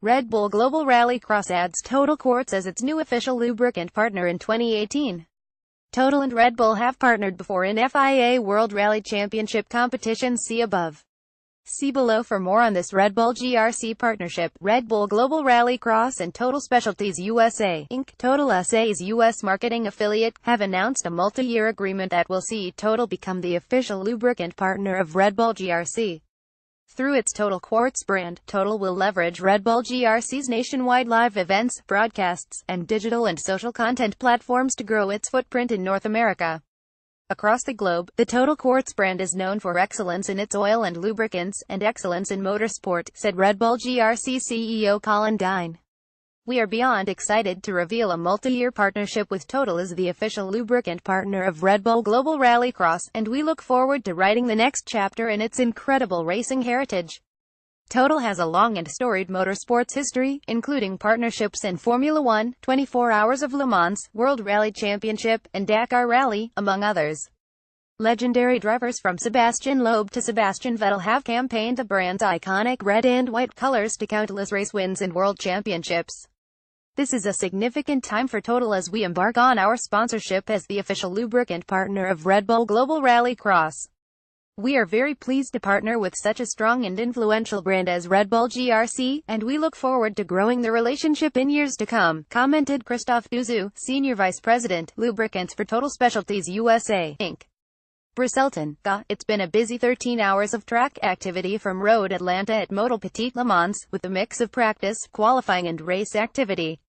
Red Bull Global Rallycross adds Total Quartz as its new official lubricant partner in 2018. Total and Red Bull have partnered before in FIA World Rally Championship competitions. See above. See below for more on this Red Bull GRC partnership. Red Bull Global Rallycross and Total Specialties USA, Inc., Total SA's U.S. marketing affiliate, have announced a multi-year agreement that will see Total become the official lubricant partner of Red Bull GRC. Through its Total Quartz brand, Total will leverage Red Bull GRC's nationwide live events, broadcasts, and digital and social content platforms to grow its footprint in North America. Across the globe, the Total Quartz brand is known for excellence in its oil and lubricants, and excellence in motorsport, said Red Bull GRC CEO Colin Dine. We are beyond excited to reveal a multi-year partnership with Total as the official lubricant partner of Red Bull Global Rallycross, and we look forward to writing the next chapter in its incredible racing heritage. Total has a long and storied motorsports history, including partnerships in Formula One, 24 Hours of Le Mans, World Rally Championship, and Dakar Rally, among others. Legendary drivers from Sebastian Loeb to Sebastian Vettel have campaigned the brand's iconic red and white colors to countless race wins and world championships. This is a significant time for Total as we embark on our sponsorship as the official lubricant partner of Red Bull Global Rallycross. We are very pleased to partner with such a strong and influential brand as Red Bull GRC, and we look forward to growing the relationship in years to come, commented Christophe Duzu, Senior Vice President, Lubricants for Total Specialties USA, Inc. Brisselton, GA. It's been a busy 13 hours of track activity from Road Atlanta at Moto Petit Le Mans, with a mix of practice, qualifying and race activity.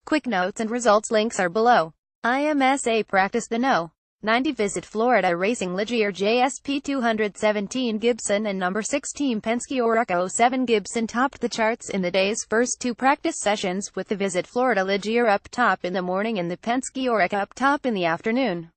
Quick notes and results links are below. IMSA Practice the No. 90 Visit Florida Racing Ligier JSP 217 Gibson and number 6 Team Penske Oreca 07 Gibson topped the charts in the day's first two practice sessions, with the Visit Florida Ligier up top in the morning and the Penske Oreca up top in the afternoon.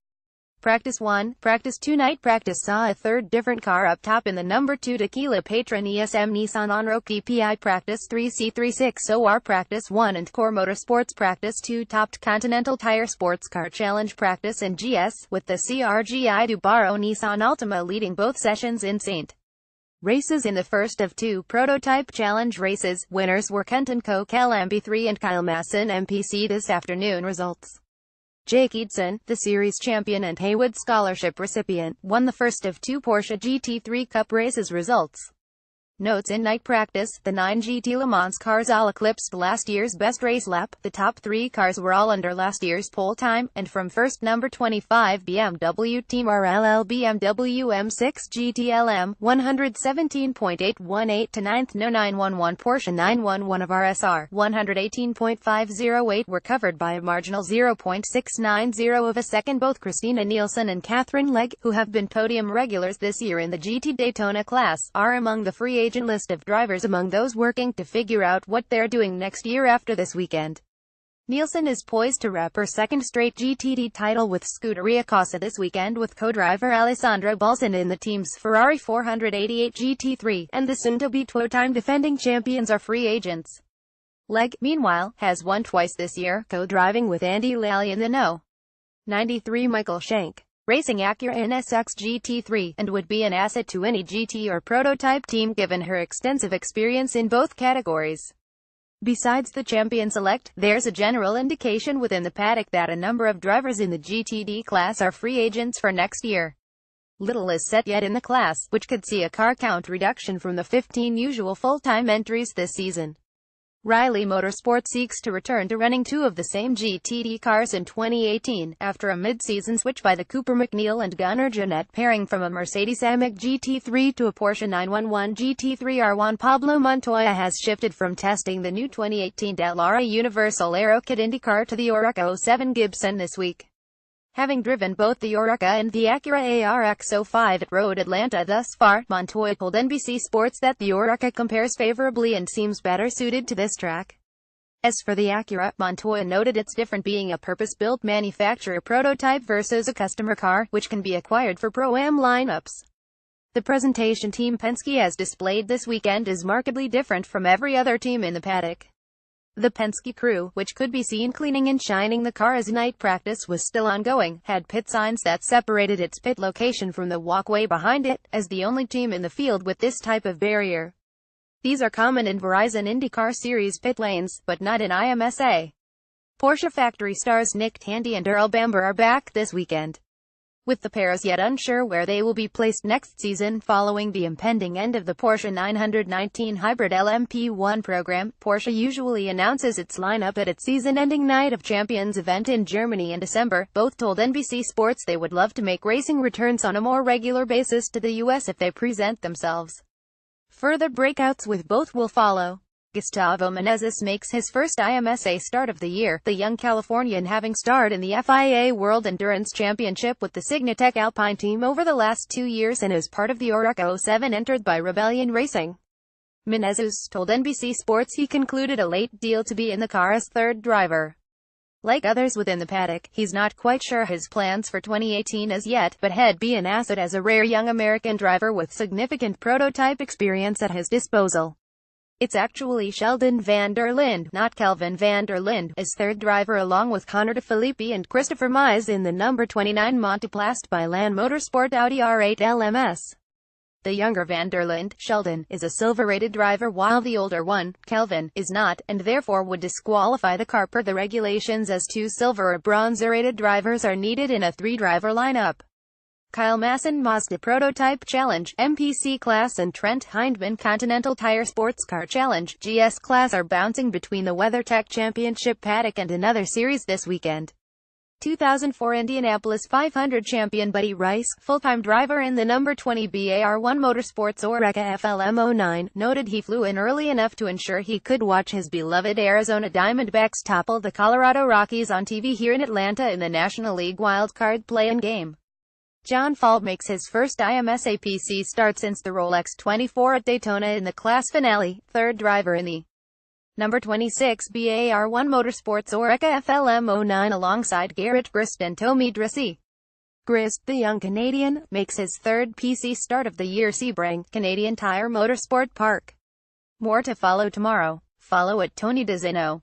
Practice 1, Practice 2 night practice saw a third different car up top in the number 2 Tequila Patron ESM Nissan On-Road DPI Practice 3 C36OR Practice 1 and Core Motorsports Practice 2 topped Continental Tire Sports Car Challenge Practice and GS, with the CRGI Dubaro Nissan Altima leading both sessions in St. Races in the first of two Prototype Challenge races. Winners were Kenton Coquel MB3 and Kyle Masson MPC this afternoon. Results: Jake Eidson, the series champion and Haywood Scholarship recipient, won the first of two Porsche GT3 Cup races. Results: Notes: in night practice, the 9 GT Le Mans cars all eclipsed last year's best race lap. The top three cars were all under last year's pole time, and from first number 25 BMW Team RLL BMW M6 GTLM 117.818 to 9th No 911 Porsche 911 of RSR 118.508 were covered by a marginal 0.690 of a second. Both Christina Nielsen and Catherine Legge, who have been podium regulars this year in the GT Daytona class, are among the free agent list of drivers among those working to figure out what they're doing next year after this weekend. Nielsen is poised to wrap her second straight GTD title with Scuderia Casa this weekend, with co-driver Alessandra Balzan in the team's Ferrari 488 GT3, and the soon-to-be two-time defending champions are free agents. Legge, meanwhile, has won twice this year, co-driving with Andy Lally in the No. 93 Michael Shank Racing Acura NSX GT3, and would be an asset to any GT or prototype team given her extensive experience in both categories. Besides the champion-select, there's a general indication within the paddock that a number of drivers in the GTD class are free agents for next year. Little is set yet in the class, which could see a car count reduction from the 15 usual full-time entries this season. Riley Motorsports seeks to return to running two of the same GTD cars in 2018, after a mid-season switch by the Cooper McNeil and Gunnar Jeanette pairing from a Mercedes AMG GT3 to a Porsche 911 GT3. Juan Pablo Montoya has shifted from testing the new 2018 Dallara Universal Aero Kit IndyCar to the Oreca 07 Gibson this week. Having driven both the Oreca and the Acura ARX-05 at Road Atlanta thus far, Montoya told NBC Sports that the Oreca compares favorably and seems better suited to this track. As for the Acura, Montoya noted it's different being a purpose-built manufacturer prototype versus a customer car, which can be acquired for Pro-Am lineups. The presentation Team Penske has displayed this weekend is markedly different from every other team in the paddock. The Penske crew, which could be seen cleaning and shining the car as night practice was still ongoing, had pit signs that separated its pit location from the walkway behind it, as the only team in the field with this type of barrier. These are common in Verizon IndyCar Series pit lanes, but not in IMSA. Porsche factory stars Nick Tandy and Earl Bamber are back this weekend, with the pairs yet unsure where they will be placed next season. Following the impending end of the Porsche 919 Hybrid LMP1 program, Porsche usually announces its lineup at its season-ending Night of Champions event in Germany in December. Both told NBC Sports they would love to make racing returns on a more regular basis to the US if they present themselves. Further breakouts with both will follow. Gustavo Menezes makes his first IMSA start of the year, the young Californian having starred in the FIA World Endurance Championship with the Signatech Alpine team over the last 2 years and is part of the Oreca 07 entered by Rebellion Racing. Menezes told NBC Sports he concluded a late deal to be in the car as third driver. Like others within the paddock, he's not quite sure his plans for 2018 as yet, but he'd be an asset as a rare young American driver with significant prototype experience at his disposal. It's actually Sheldon van der Linde, not Kelvin van der Linde, as third driver along with Connor De Filippi and Christopher Mize in the number 29 Monteplast by Land Motorsport Audi R8 LMS. The younger van der Linde, Sheldon, is a silver-rated driver while the older one, Kelvin, is not, and therefore would disqualify the car per the regulations as 2 silver or bronze-rated drivers are needed in a 3-driver lineup. Kyle Masson Mazda Prototype Challenge, MPC Class and Trent Hindman Continental Tire Sports Car Challenge, GS Class are bouncing between the WeatherTech Championship paddock and another series this weekend. 2004 Indianapolis 500 champion Buddy Rice, full-time driver in the number 20 BAR1 Motorsports Oreca FLM09, noted he flew in early enough to ensure he could watch his beloved Arizona Diamondbacks topple the Colorado Rockies on TV here in Atlanta in the National League wildcard play-in game. John Fall makes his first IMSA PC start since the Rolex 24 at Daytona in the class finale, third driver in the number 26 BAR1 Motorsports Oreca FLM09 alongside Garrett Grist and Tommy Drisey. Grist, the young Canadian, makes his third PC start of the year. Sebring, Canadian Tire Motorsport Park. More to follow tomorrow. Follow at Tony DeZino.